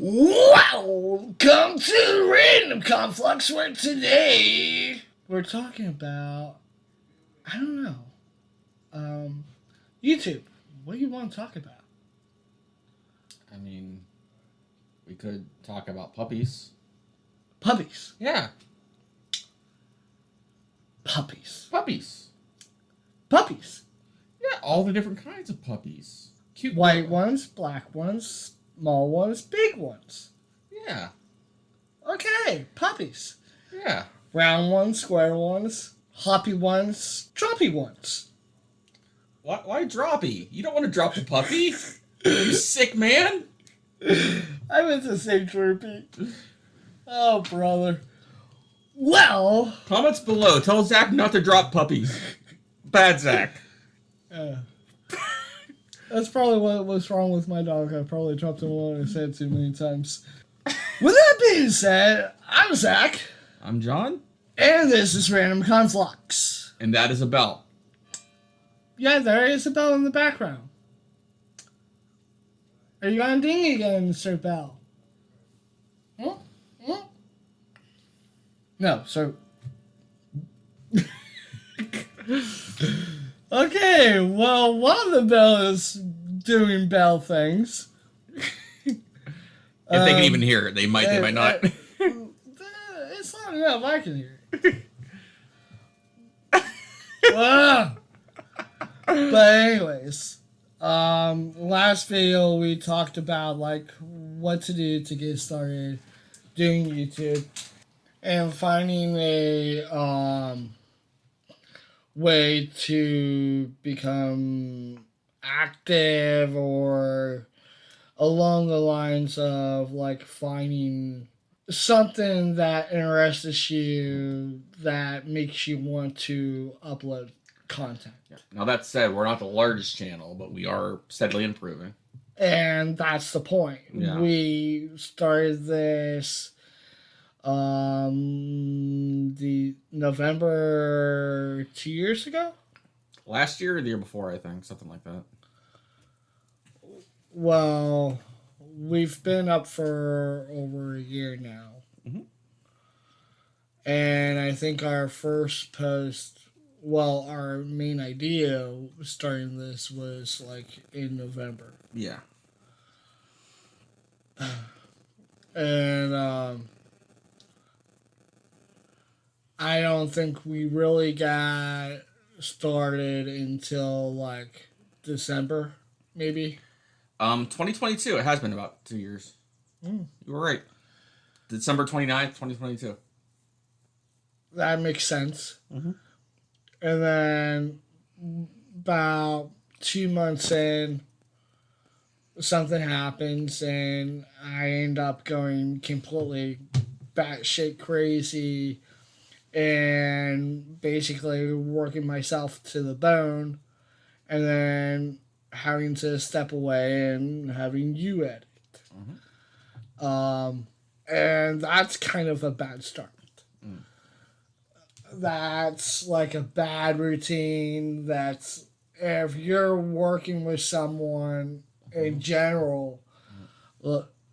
Welcome to Random Conflux, where today we're talking about, I don't know, YouTube. What do you want to talk about? I mean, we could talk about puppies. Puppies. Yeah. Puppies. Puppies. Puppies. Yeah, all the different kinds of puppies. Cute White ones, black ones, small ones, big ones. Yeah. Okay, puppies. Yeah. Round ones, square ones, hoppy ones, droppy ones. Why droppy? You don't want to drop a puppy? You sick man? I meant to say droopy. Oh, brother. Well. Comments below. Tell Zach not to drop puppies. Bad Zach. That's probably what was wrong with my dog. I probably dropped him along his head too many times. With that being said, I'm Zach. I'm John. And this is Random Conflux. And that is a bell. Yeah, there is a bell in the background. Are you going to ding again, Mr. Bell? No, so... Okay, well, while the bell is doing bell things... If they can even hear it, they might not. It's not enough, I can hear it. But anyways, last video we talked about like what to do to get started doing YouTube and finding a way to become active, or along the lines of like finding something that interests you that makes you want to upload content. Yeah. Now that said, we're not the largest channel, but we are steadily improving. And that's the point. Yeah. We started this the November 2 years ago? Last year or the year before, I think. Something like that. Well, we've been up for over a year now. Mm-hmm. And I think our first post, well, our main idea starting this was like in November. Yeah. And I don't think we really got started until like December, maybe. 2022. It has been about 2 years. You were right. December 29th, 2022. That makes sense. Mm-hmm. And then about 2 months in, something happens and I end up going completely batshit crazy and basically working myself to the bone, and then having to step away and having you edit. Mm-hmm. And that's kind of a bad start. That's like a bad routine. That's, if you're working with someone in general,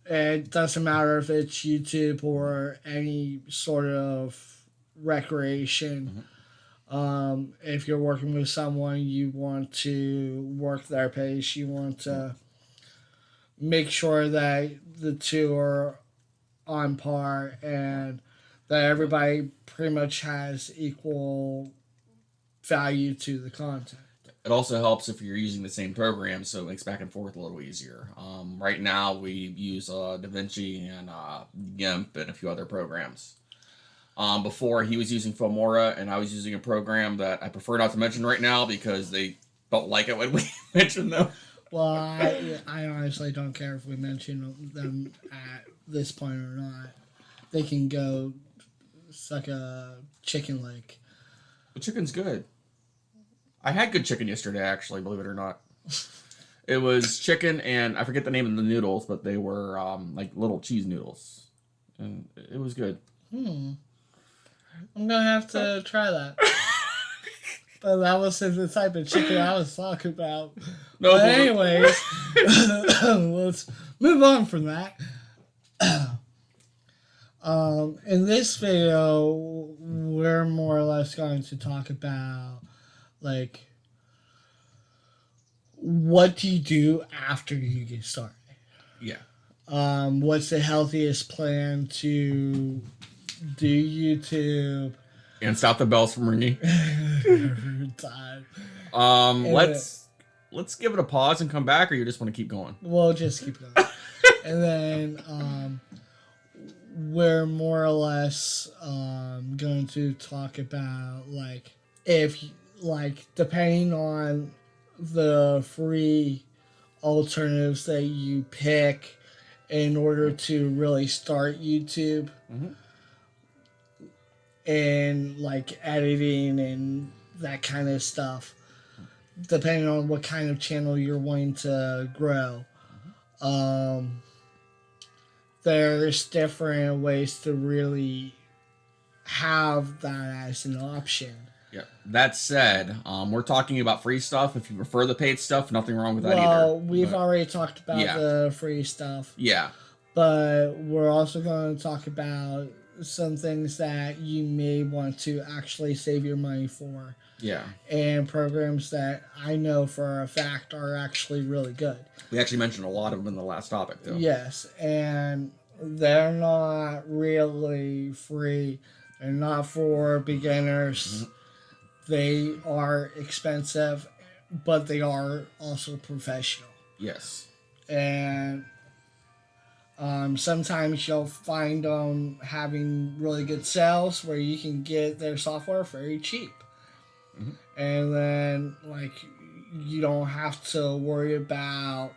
it doesn't matter if it's YouTube or any sort of recreation. If you're working with someone, you want to work their pace. You want to make sure that the two are on par and that everybody pretty much has equal value to the content. It also helps if you're using the same program, so it makes back and forth a little easier. Right now, we use Davinchi and Gimp and a few other programs. Before, he was using Filmora, and I was using a program that I prefer not to mention right now because they don't like it when we mention them. Well, I honestly don't care if we mention them at this point or not. They can go suck a chicken leg. The chicken's good. I had good chicken yesterday, actually, believe it or not. It was chicken, and I forget the name of the noodles, but they were like little cheese noodles. And it was good. I'm going to have to try that. But that wasn't the type of chicken I was talking about. No, but anyways, let's move on from that. In this video, we're more or less going to talk about, like, what do you do after you get started? Yeah. What's the healthiest plan to do YouTube? And stop the bells from ringing. Every time. Let's give it a pause and come back, or you just want to keep going? We'll just keep going. And then we're more or less going to talk about, like, if, like, depending on the free alternatives that you pick in order to really start YouTube, and, like, editing and that kind of stuff, depending on what kind of channel you're wanting to grow. There's different ways to really have that as an option. Yeah. That said, we're talking about free stuff. If you prefer the paid stuff, nothing wrong with that either. Well, we've already talked about the free stuff. Yeah. But we're also going to talk about some things that you may want to actually save your money for. Yeah. And programs that I know for a fact are actually really good. We actually mentioned a lot of them in the last topic, though. Yes, and they're not really free. They're not for beginners. They are expensive, but they are also professional. Yes. And sometimes you'll find them having really good sales where you can get their software very cheap. And then, like, you don't have to worry about,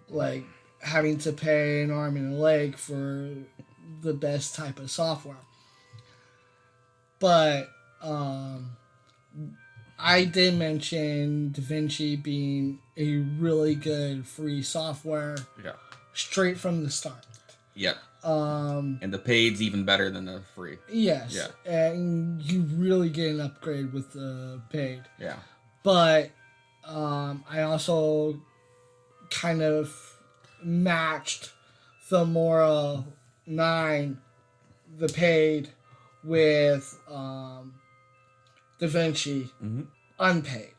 like, having to pay an arm and a leg for the best type of software. But I did mention Davinchi being a really good free software. Yeah. Straight from the start. Yep. And the paid's even better than the free. Yes. Yeah. And you really get an upgrade with the paid. Yeah. But I also kind of matched Filmora 9, the paid, with Davinci, unpaid.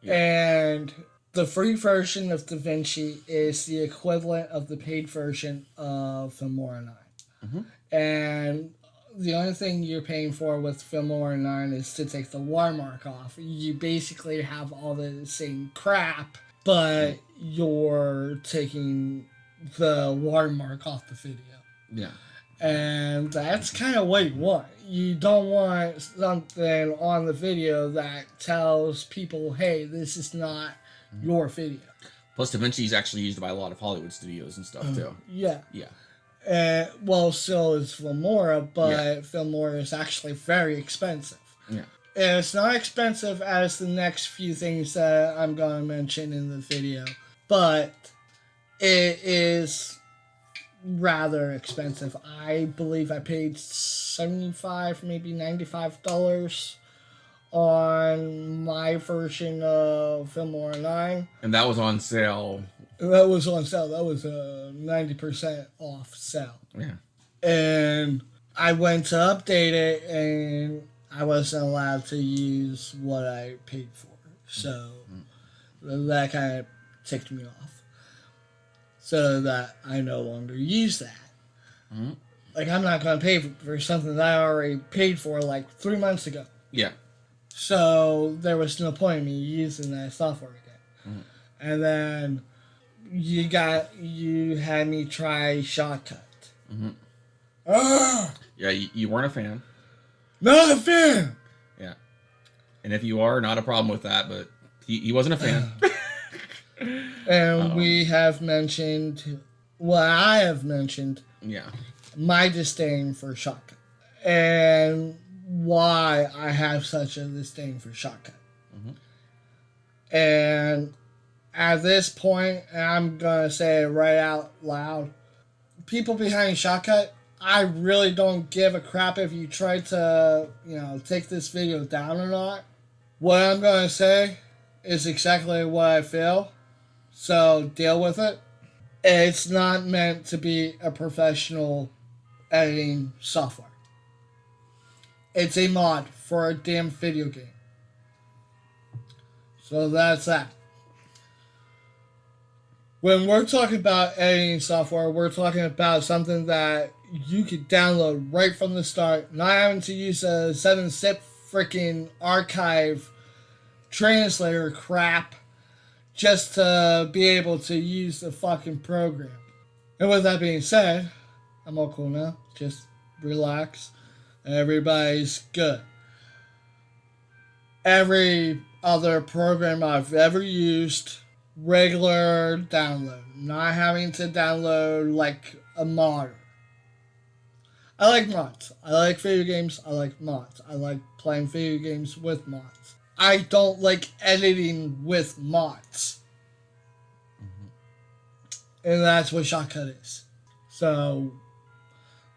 Yeah. And the free version of Davinci is the equivalent of the paid version of Filmora 9. And the only thing you're paying for with Filmora 9 is to take the watermark off. You basically have all the same crap, but you're taking the watermark off the video. Yeah. And that's kind of what you want. You don't want something on the video that tells people, hey, this is not your video. Plus, Davinci is actually used by a lot of Hollywood studios and stuff, too. Yeah. Yeah. Well, so is Filmora, but Filmora is actually very expensive. Yeah. And it's not expensive as the next few things that I'm going to mention in the video, but it is rather expensive. I believe I paid $75, maybe $95 on my version of Filmora 9. And that was on sale. That was on sale. That was a 90% off sale. Yeah. And I went to update it, and I wasn't allowed to use what I paid for. So that kind of ticked me off. So that I no longer use that. Like, I'm not going to pay for something that I already paid for like 3 months ago. Yeah. So there was no point in me using that software again. And then you had me try Shotcut. Yeah, you weren't a fan. Not a fan! Yeah. And if you are, not a problem with that, but he wasn't a fan. And we have mentioned, I have mentioned, my disdain for Shotcut. And why I have such a disdain for Shotcut. And at this point, and I'm going to say it right out loud, people behind Shotcut, I really don't give a crap if you try to, take this video down or not. What I'm going to say is exactly what I feel. So deal with it. It's not meant to be a professional editing software. It's a mod for a damn video game. So that's that. When we're talking about editing software, we're talking about something that you could download right from the start, not having to use a 7-step freaking archive translator crap just to be able to use the fucking program. And with that being said, I'm all cool now. Just relax. Everybody's good. Every other program I've ever used, regular download. Not having to download like a mod. I like mods. I like video games. I like mods. I like playing video games with mods. I don't like editing with mods. And that's what Shotcut is. So,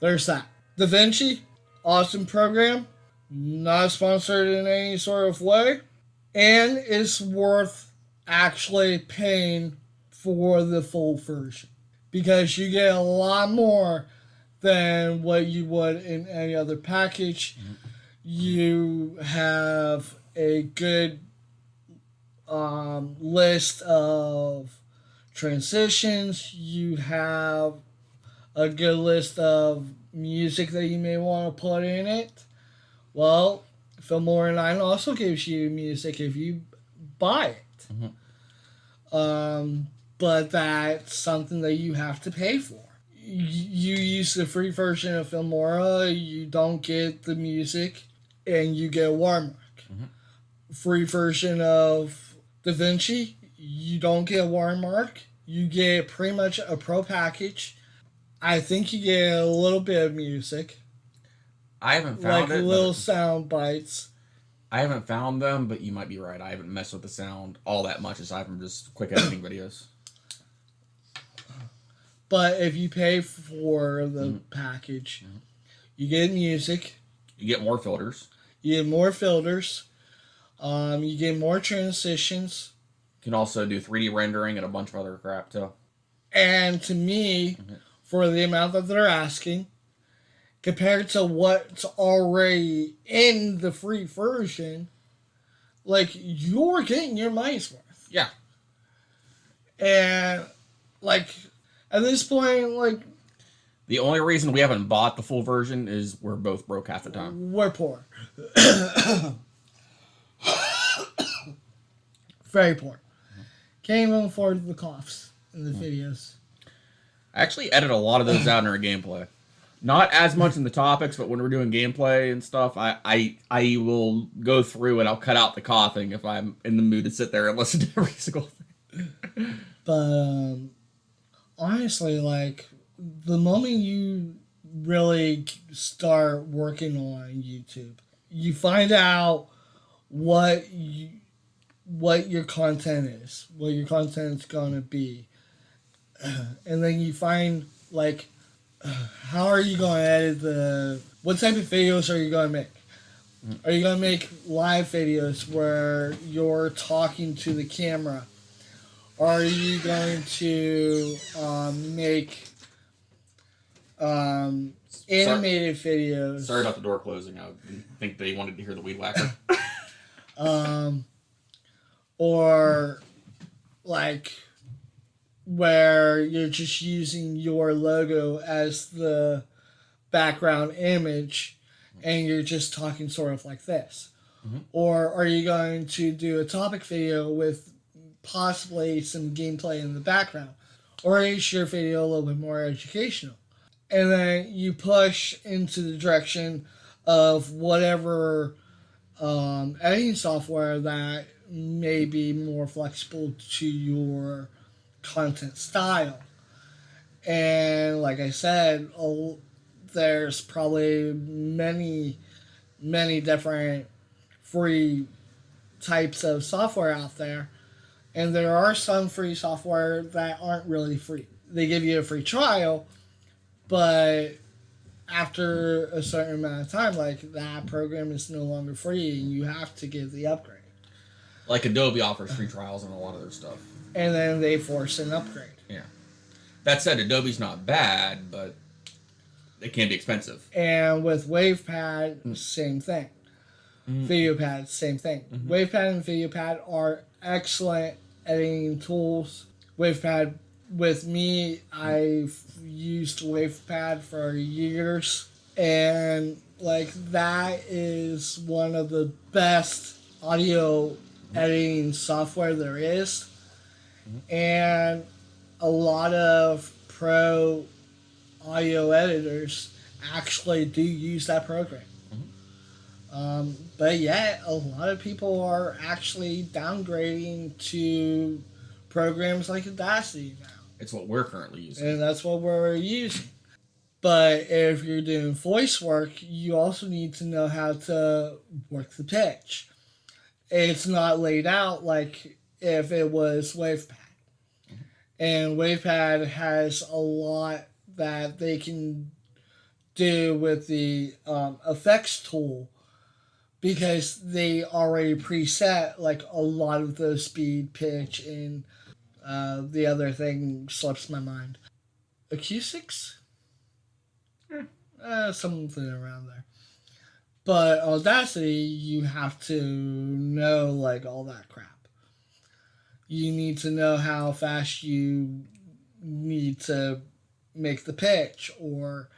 there's that. Davinchi, awesome program. Not sponsored in any sort of way. And it's worth actually paying for the full version. Because you get a lot more than what you would in any other package. You have a good list of transitions. You have a good list of music that you may want to put in it. Well, Filmora 9 also gives you music if you buy it. But that's something that you have to pay for. You use the free version of Filmora, you don't get the music, and you get a watermark. Free version of Davinchi, you don't get a watermark. You get pretty much a pro package. I think you get a little bit of music. I haven't found like little sound bites. I haven't found them, but you might be right. I haven't messed with the sound all that much aside from just quick editing videos. But if you pay for the package, you get music. You get more filters. You get more filters. You get more transitions. You can also do 3D rendering and a bunch of other crap too. And to me, for the amount that they're asking, compared to what's already in the free version, like, you're getting your money's worth. Yeah. And, like, at this point, like... The only reason we haven't bought the full version is we're both broke half the time. We're poor. Very poor. Can't even afford the coughs in the videos. I actually edit a lot of those out in our gameplay. Not as much in the topics, but when we're doing gameplay and stuff, I will go through and I'll cut out the coughing if I'm in the mood to sit there and listen to every single thing. But honestly, like, the moment you really start working on YouTube, you find out what your content is, what your content's gonna be, and then you find, like, how are you going to edit what type of videos are you going to make? Are you going to make live videos where you're talking to the camera? Are you going to make animated videos? Sorry about the door closing. I think they wanted to hear the weed whacker. Or, like, where you're just using your logo as the background image and you're just talking sort of like this? Or are you going to do a topic video with possibly some gameplay in the background? Or is your video a little bit more educational? And then you push into the direction of whatever editing software that may be more flexible to your content style. And like I said, there's probably many different free types of software out there, and there are some free software that aren't really free. They give you a free trial, but after a certain amount of time, like, that program is no longer free and you have to get the upgrade. Like Adobe offers free trials on a lot of their stuff. And then they force an upgrade. Yeah. That said, Adobe's not bad, but it can be expensive. And with WavePad, same thing. VideoPad, same thing. WavePad and VideoPad are excellent editing tools. WavePad, with me, I've used WavePad for years, and like that is one of the best audio editing software there is. And a lot of pro audio editors actually do use that program. But yet, a lot of people are actually downgrading to programs like Audacity now. It's what we're currently using. And that's what we're using. But if you're doing voice work, you also need to know how to work the pitch. It's not laid out like if it was WavePad. And WavePad has a lot that they can do with the effects tool, because they already preset like a lot of the speed, pitch, and the other thing slips my mind. Acoustics? Something around there. But Audacity, you have to know like all that crap. You need to know how fast you need to make the pitch, or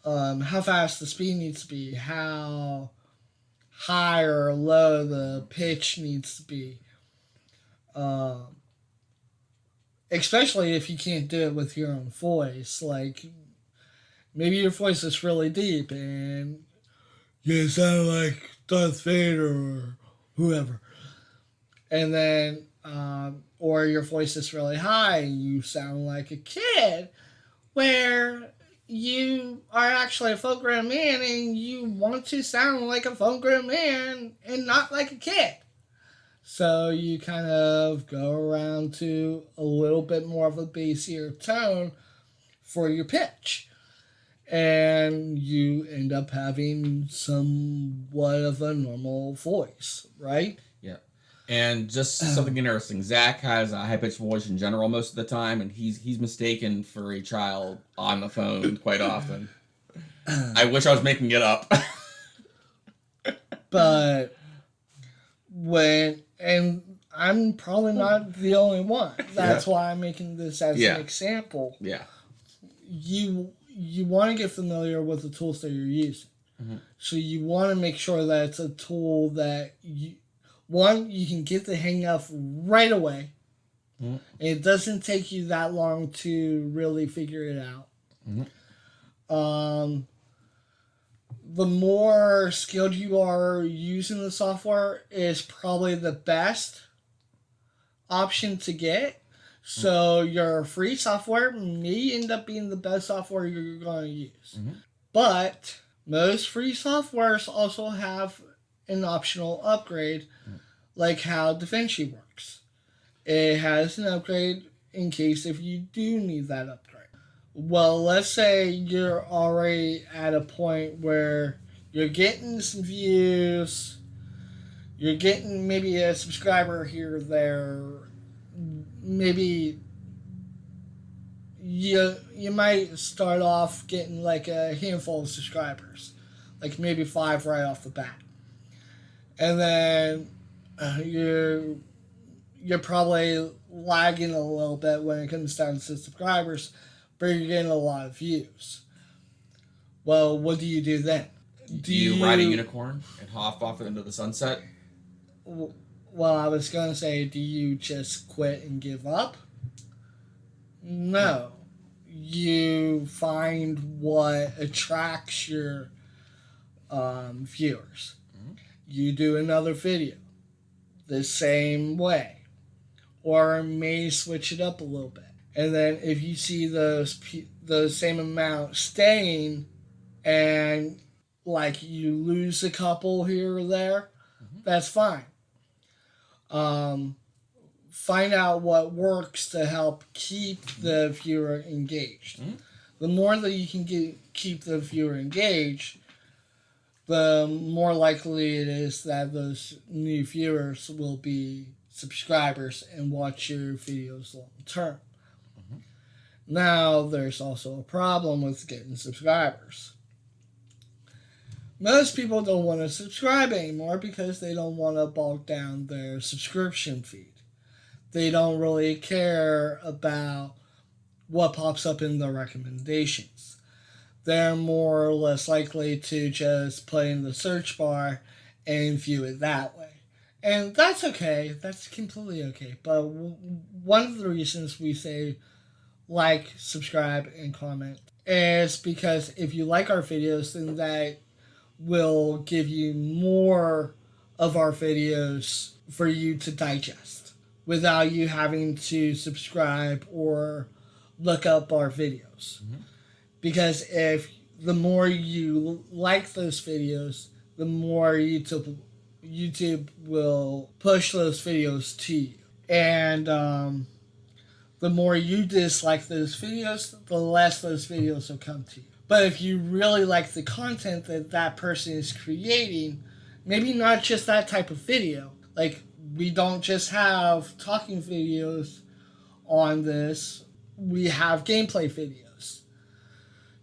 how fast the speed needs to be, how high or low the pitch needs to be. Especially if you can't do it with your own voice. Like, maybe your voice is really deep and you sound like Darth Vader or whoever. And then, or your voice is really high and you sound like a kid, where you are actually a full-grown man and you want to sound like a full-grown man and not like a kid. So you kind of go around to a little bit more of a bassier tone for your pitch. And you end up having somewhat of a normal voice, right? Yeah. And just something interesting. Zach has a high-pitched voice in general most of the time, and he's mistaken for a child on the phone quite often. I wish I was making it up. But and I'm probably not the only one. That's why I'm making this as an example. Yeah. You want to get familiar with the tools that you're using. So you want to make sure that it's a tool that you can get the hang of right away. And it doesn't take you that long to really figure it out. The more skilled you are using the software is probably the best option to get. So your free software may end up being the best software you're going to use. But most free softwares also have an optional upgrade, like how Davinci works. It has an upgrade in case if you do need that upgrade. Well, let's say you're already at a point where you're getting some views, you're getting maybe a subscriber here or there, maybe you might start off getting like a handful of subscribers, like maybe 5 right off the bat. And then you're probably lagging a little bit when it comes down to subscribers, but you're getting a lot of views. Well, what do you do then? Do you ride a unicorn and hop off into the sunset? Well, I was going to say, do you just quit and give up? No. You find what attracts your viewers. You do another video the same way, or may switch it up a little bit. And then if you see the same amount staying, and like you lose a couple here or there, that's fine. Find out what works to help keep the viewer engaged. The more that you can keep the viewer engaged, the more likely it is that those new viewers will be subscribers and watch your videos long term. Now, there's also a problem with getting subscribers. Most people don't want to subscribe anymore because they don't want to bulk down their subscription feed. They don't really care about what pops up in the recommendations. They're more or less likely to just put in the search bar and view it that way. And that's okay. That's completely okay. But one of the reasons we say like, subscribe, and comment is because if you like our videos, then that will give you more of our videos for you to digest without you having to subscribe or look up our videos. Mm-hmm. Because if the more you like those videos, the more YouTube will push those videos to you. And the more you dislike those videos, the less those videos will come to you. But if you really like the content that that person is creating, maybe not just that type of video. Like, we don't just have talking videos on this, we have gameplay videos.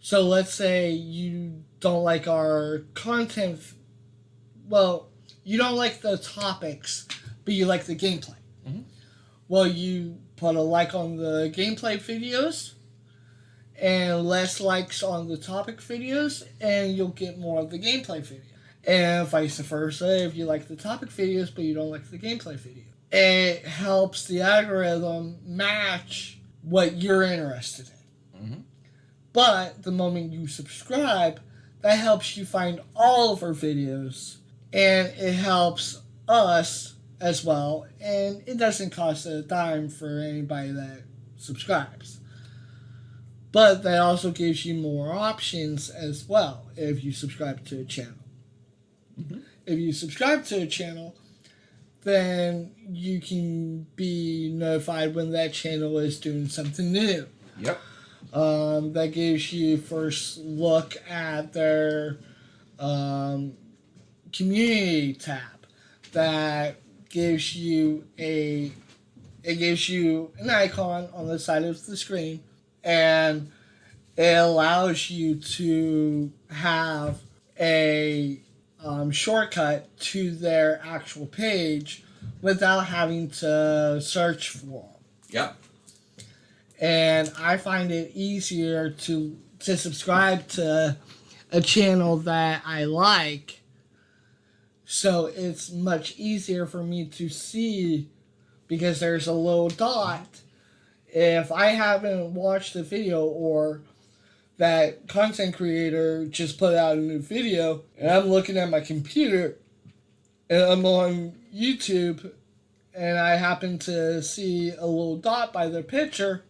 So let's say you don't like our content, well, you don't like the topics, but you like the gameplay. Mm-hmm. Well, you put a like on the gameplay videos and less likes on the topic videos, and you'll get more of the gameplay video. And vice versa, if you like the topic videos but you don't like the gameplay video. It helps the algorithm match what you're interested in. Mm-hmm. But the moment you subscribe, that helps you find all of our videos, and it helps us as well, and it doesn't cost a dime for anybody that subscribes. But that also gives you more options as well if you subscribe to a channel. Mm-hmm. If you subscribe to a channel, then you can be notified when that channel is doing something new. Yep. That gives you first look at their community tab. That gives you an icon on the side of the screen, and it allows you to have a shortcut to their actual page without having to search for them. Yep. And I find it easier to subscribe to a channel that I like, so it's much easier for me to see because there's a little dot. If I haven't watched the video, or that content creator just put out a new video and I'm looking at my computer and I'm on YouTube and I happen to see a little dot by their picture,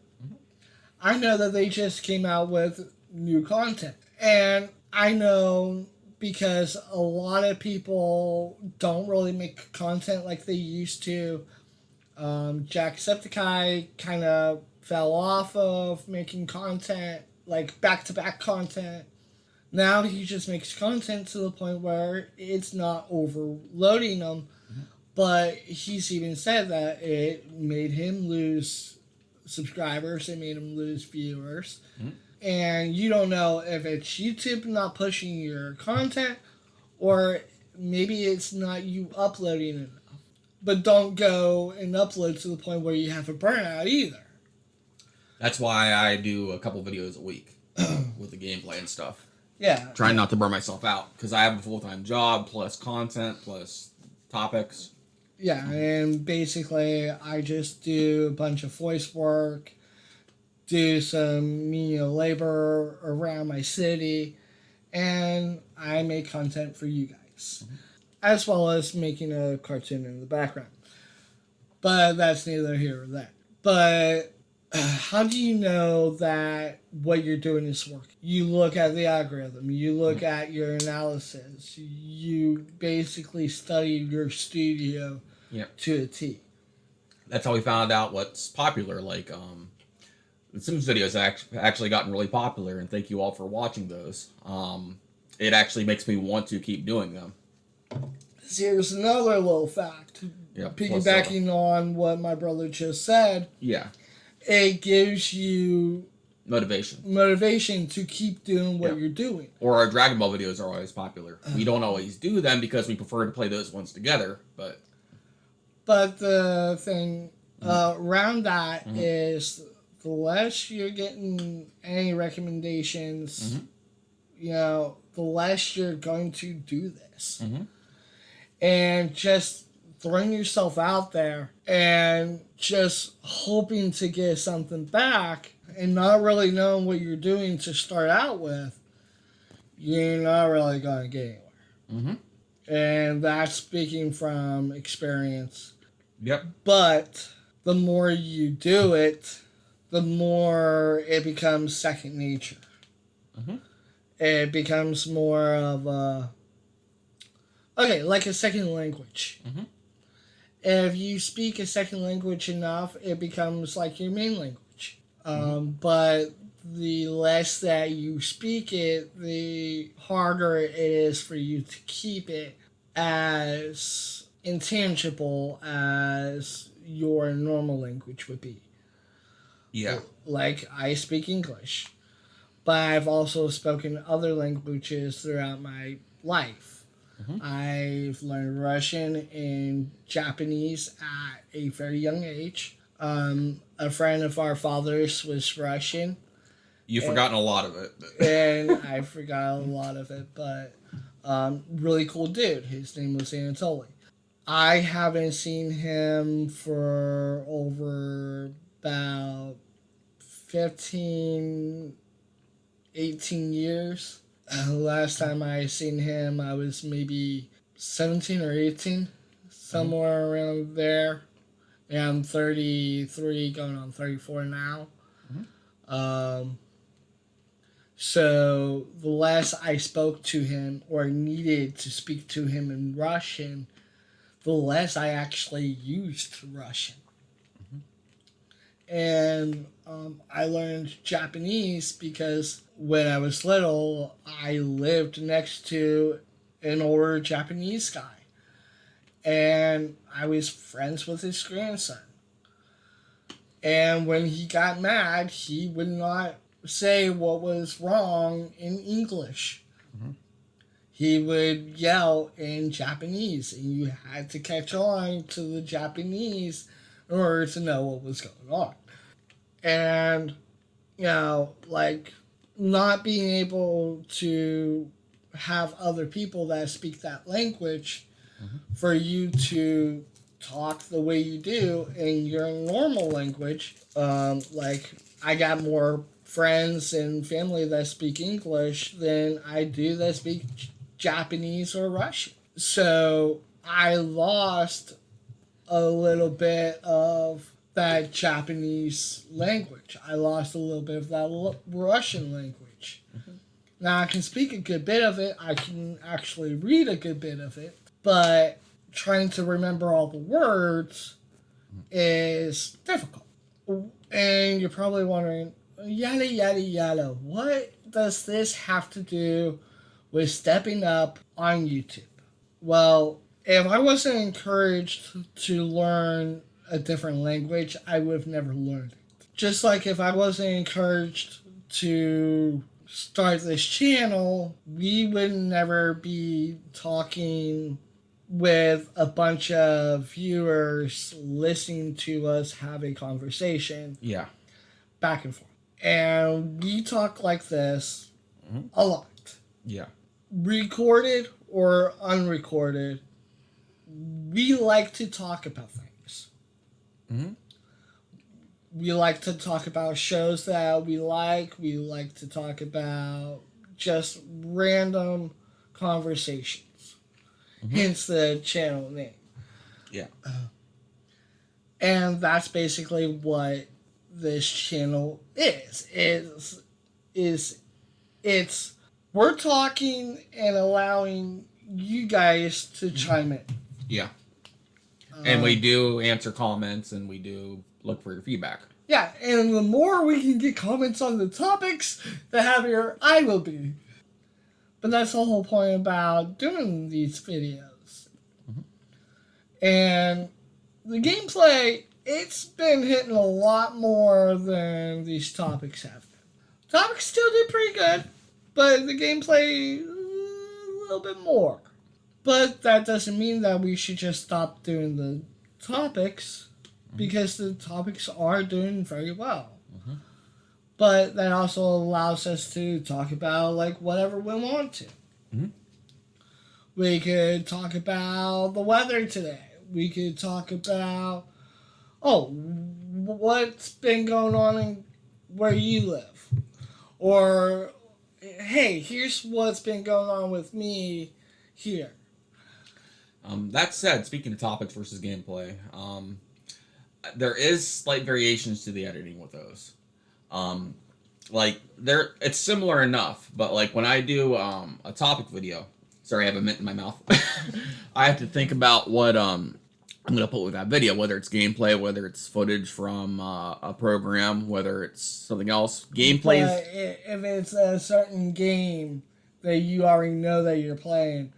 I know that they just came out with new content. And I know because a lot of people don't really make content like they used to. Jacksepticeye kind of fell off of making content, like back-to-back content. Now he just makes content to the point where it's not overloading him. Mm-hmm. But he's even said that it made him lose subscribers, it made him lose viewers. Mm-hmm. And you don't know if it's YouTube not pushing your content, or maybe it's not you uploading enough. But don't go and upload to the point where you have a burnout either. That's why I do a couple videos a week with the gameplay and stuff. Yeah. Trying not to burn myself out, because I have a full-time job, plus content, plus topics. Yeah, and basically I just do a bunch of voice work, do some menial labor around my city, and I make content for you guys. Mm-hmm. As well as making a cartoon in the background. But that's neither here or there. But how do you know that what you're doing is working? You look at the algorithm. You look at your analysis. You basically study your studio to a T. That's how we found out what's popular. Like, the Sims videos actually gotten really popular, and thank you all for watching those. It actually makes me want to keep doing them. Here's another little fact. Piggybacking on what my brother just said. Yeah. It gives you motivation to keep doing what you're doing. Or our Dragon Ball videos are always popular. We don't always do them because we prefer to play those ones together, but the thing around that is the less you're getting any recommendations, the less you're going to do this. And just throwing yourself out there and just hoping to get something back and not really knowing what you're doing to start out with, you're not really going to get anywhere. And that's speaking from experience. Yep. But the more you do it, the more it becomes second nature. It becomes more of like a second language. If you speak a second language enough, it becomes like your main language. But the less that you speak it, the harder it is for you to keep it as intangible as your normal language would be. Yeah. Like, I speak English, but I've also spoken other languages throughout my life. I've learned Russian and Japanese at a very young age. A friend of our father's was Russian. You've forgotten a lot of it. And I forgot a lot of it, but really cool dude. His name was Anatoly. I haven't seen him for over about 15, 18 years. Last time I seen him, I was maybe 17 or 18, somewhere around there. And I'm 33, going on 34 now. So the less I spoke to him or needed to speak to him in Russian, the less I actually used Russian. And I learned Japanese because when I was little, I lived next to an older Japanese guy. And I was friends with his grandson. And when he got mad, he would not say what was wrong in English. He would yell in Japanese, and you had to catch on to the Japanese in order to know what was going on. And, not being able to have other people that speak that language for you to talk the way you do in your normal language. I got more friends and family that speak English than I do that speak Japanese or Russian. So I lost a little bit of that Japanese language. I lost a little bit of that Russian language. Now I can speak a good bit of it. I can actually read a good bit of it. But trying to remember all the words is difficult. And you're probably wondering, yada, yada, yada, what does this have to do with stepping up on YouTube? Well, if I wasn't encouraged to learn a different language, I would have never learned it. Just like if I wasn't encouraged to start this channel, we would never be talking with a bunch of viewers listening to us have a conversation. Yeah. Back and forth. And we talk like this a lot. Yeah. Recorded or unrecorded, we like to talk about things. We like to talk about shows that we like. We like to talk about just random conversations. Hence the channel name. Yeah. And that's basically what this channel is. It's we're talking and allowing you guys to chime in. Yeah. And we do answer comments and we do look for your feedback. Yeah, and the more we can get comments on the topics, the happier I will be. But that's the whole point about doing these videos. And the gameplay, it's been hitting a lot more than these topics have Topics still did pretty good, but the gameplay a little bit more. But that doesn't mean that we should just stop doing the topics, because the topics are doing very well. Mm-hmm. But that also allows us to talk about like whatever we want to. Mm-hmm. We could talk about the weather today. We could talk about what's been going on in where you live, or hey, here's what's been going on with me here. That said, speaking of topics versus gameplay, there is slight variations to the editing with those. It's similar enough, but like when I do a topic video, sorry, I have a mint in my mouth. I have to think about what I'm gonna put with that video, whether it's gameplay, whether it's footage from a program, whether it's something else. Gameplay. But if it's a certain game that you already know that you're playing,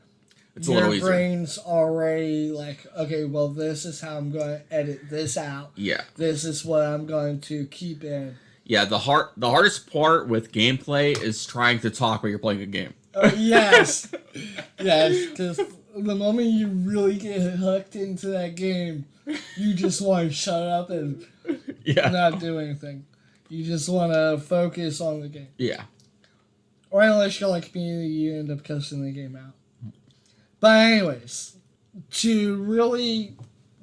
it's a little your easier. brain's already like, okay, well, this is how I'm going to edit this out. Yeah. This is what I'm going to keep in. Yeah, the hardest part with gameplay is trying to talk while you're playing a game. Yes. Yes, because the moment you really get hooked into that game, you just want to shut up and not do anything. You just want to focus on the game. Yeah. Or unless you're like me, you end up cussing the game out. But anyways, to really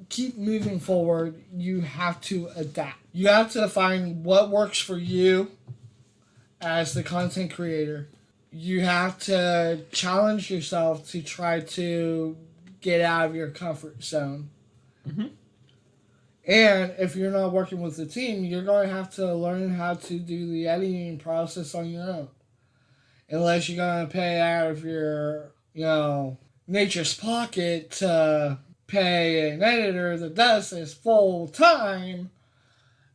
keep moving forward, you have to adapt. You have to find what works for you as the content creator. You have to challenge yourself to try to get out of your comfort zone. Mm-hmm. And if you're not working with the team, you're going to have to learn how to do the editing process on your own. Unless you're going to pay out of your, nature's pocket to pay an editor that does this full time,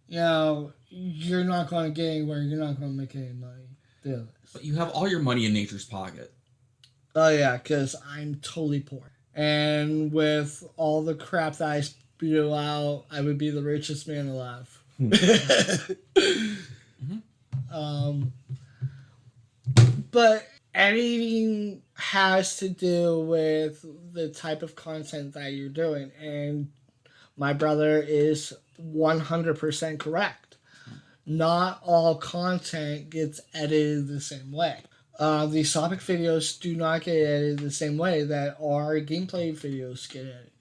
you're not going to get anywhere. You're not going to make any money doing this. But you have all your money in nature's pocket. Oh, yeah, because I'm totally poor. And with all the crap that I spew out, I would be the richest man alive. Mm-hmm. But editing has to do with the type of content that you're doing. And my brother is 100% correct. Not all content gets edited the same way. These topic videos do not get edited the same way that our gameplay videos get edited.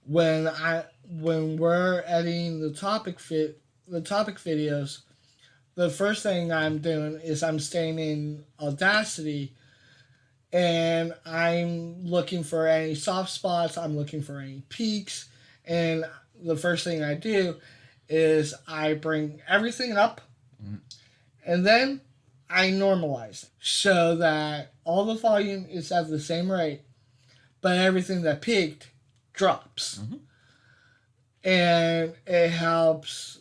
When we're editing the topic videos, the first thing I'm doing is I'm staying in Audacity, and I'm looking for any soft spots. I'm looking for any peaks, and the first thing I do is I bring everything up, and then I normalize it so that all the volume is at the same rate, but everything that peaked drops. Mm-hmm. And it helps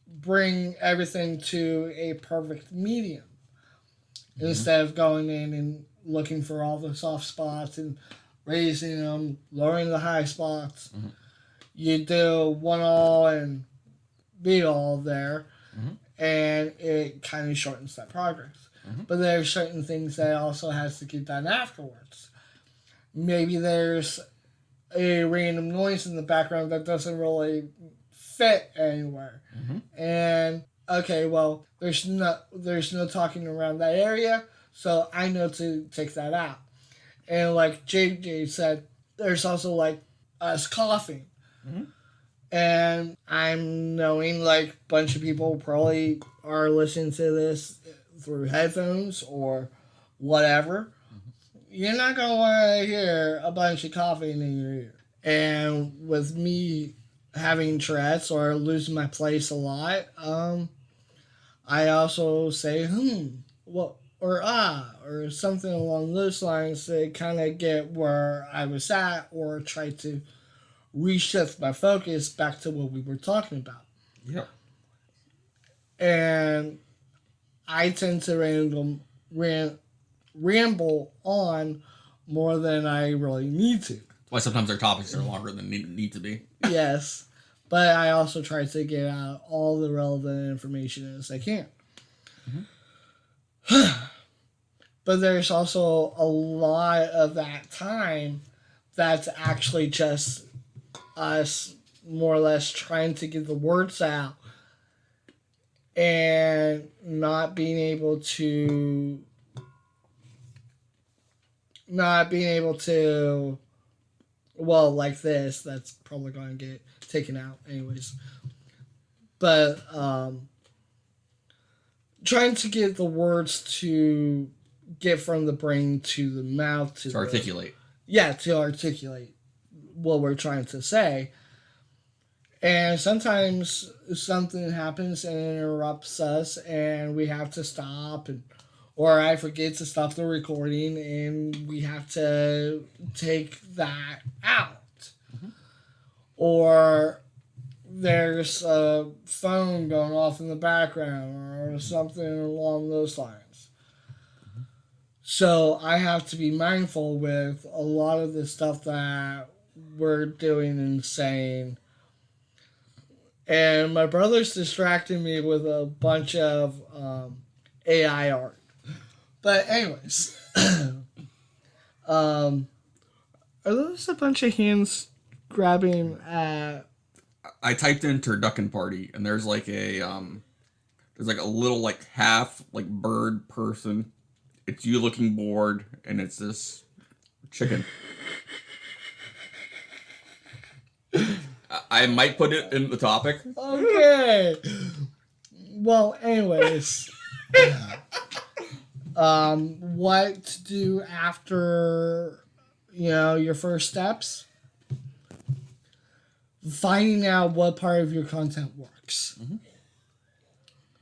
bring everything to a perfect medium. Mm-hmm. Instead of going in and looking for all the soft spots and raising them, lowering the high spots. Mm-hmm. You do one all and be all there, and it kind of shortens that progress. Mm-hmm. But there are certain things that also has to get done afterwards. Maybe there's a random noise in the background that doesn't really fit anywhere. Mm-hmm. And okay, well, there's no talking around that area, so I know to take that out. And like JJ said, there's also like us coughing. Mm-hmm. And I'm knowing like a bunch of people probably are listening to this through headphones or whatever. You're not going to want to hear a bunch of coughing in your ear. And with me having Tourette's or losing my place a lot, I also say, what, or something along those lines to kind of get where I was at, or try to reshift my focus back to what we were talking about. Yep. And I tend to ramble on more than I really need to. Why sometimes our topics are longer than need to be. Yes. But I also try to get out all the relevant information as I can. Mm-hmm. But there's also a lot of that time that's actually just us more or less trying to get the words out and not being able to well, like this, that's probably going to get taken out anyways. But trying to get the words to get from the brain to the mouth to articulate. To articulate what we're trying to say. And sometimes something happens and interrupts us, and we have to stop, or I forget to stop the recording, and we have to take that out. Mm-hmm. Or there's a phone going off in the background, or something along those lines. Mm-hmm. So I have to be mindful with a lot of the stuff that we're doing and saying. And my brother's distracting me with a bunch of AI art. But anyways, are those a bunch of hands grabbing at... I typed in turducken party, and there's like a little like half like bird person. It's you looking bored, and it's this chicken. I might put it in the topic. Okay. Well, anyways. What to do after, your first steps? Finding out what part of your content works.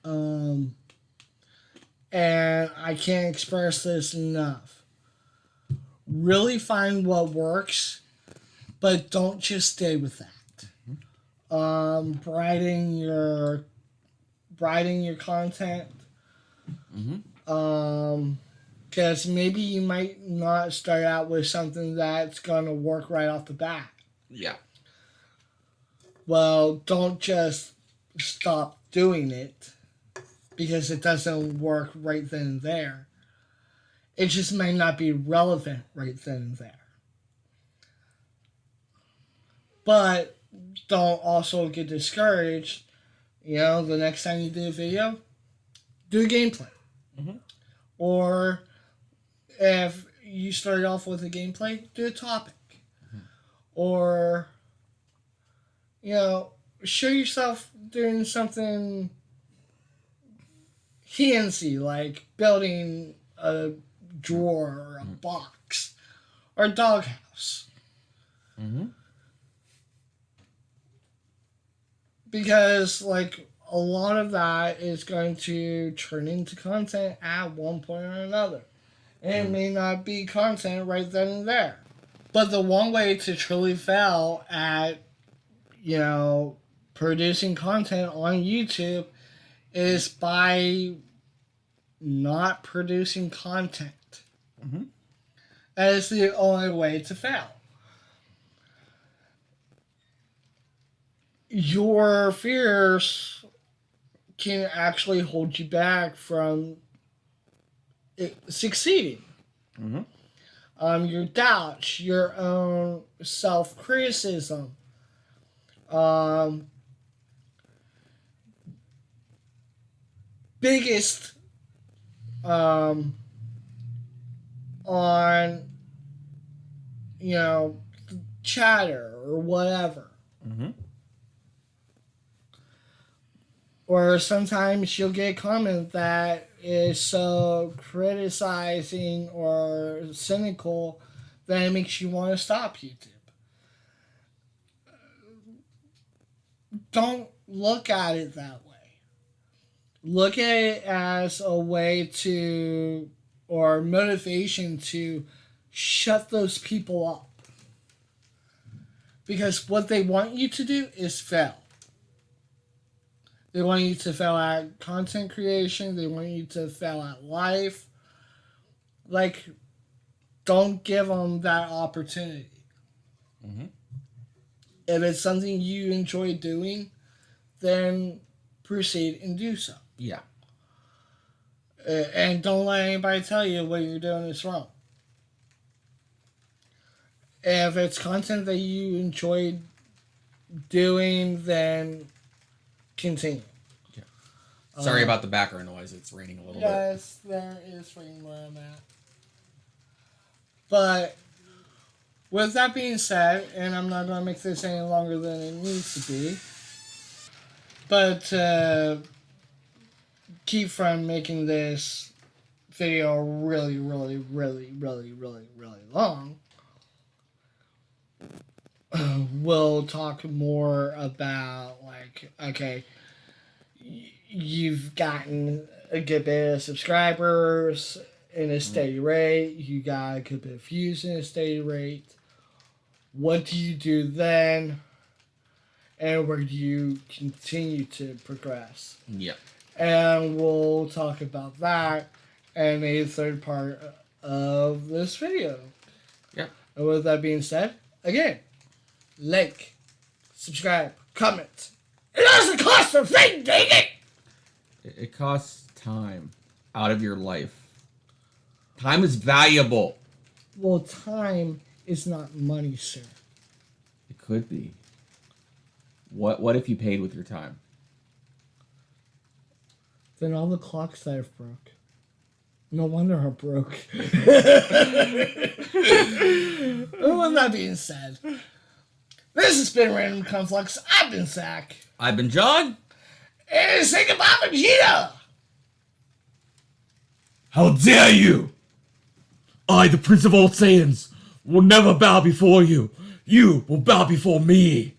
Mm-hmm. And I can't express this enough. Really find what works, but don't just stay with that. Writing your content. Mm-hmm. Because maybe you might not start out with something that's gonna work right off the bat. Yeah. Well, don't just stop doing it because it doesn't work right then and there. It just might not be relevant right then and there. But don't also get discouraged. The next time you do a video, do a gameplay. Mm-hmm. Or if you start off with a gameplay, do a topic. Mm-hmm. Or, show yourself doing something fancy, like building a drawer or a box or a doghouse. Mm-hmm. Because, a lot of that is going to turn into content at one point or another. And it may not be content right then and there. But the one way to truly fail at, producing content on YouTube is by not producing content. Mm-hmm. That is the only way to fail. Your fears can actually hold you back from succeeding. Mm-hmm. Your doubts, your own self-criticism, biggest on chatter or whatever. Mm-hmm. Or sometimes you'll get a comment that is so criticizing or cynical that it makes you want to stop YouTube. Don't look at it that way. Look at it as a way to, or motivation to shut those people up. Because what they want you to do is fail. They want you to fail at content creation. They want you to fail at life. Don't give them that opportunity. Mm-hmm. If it's something you enjoy doing, then proceed and do so. Yeah. And don't let anybody tell you what you're doing is wrong. If it's content that you enjoy doing, then continue. Yeah. Sorry about the background noise. It's raining a little bit. Yes, there is rain where I'm at. But with that being said, and I'm not going to make this any longer than it needs to be, but keep from making this video really, really, really, really, really, really long, we'll talk more about, like, okay, you've gotten a good bit of subscribers in a steady rate, you got a good bit of views in a steady rate. What do you do then? And where do you continue to progress? Yep. And we'll talk about that in a third part of this video. Yep. And with that being said, again, like, subscribe, comment. It doesn't cost a thing, dang it! It costs time out of your life. Time is valuable. Well, time is not money, sir. It could be. What if you paid with your time? Then all the clocks that I've broke. No wonder I'm broke. With that being said, this has been Random Conflux. I've been Zach. I've been John. And say goodbye, Vegeta! How dare you! I, the Prince of all Saiyans, will never bow before you. You will bow before me.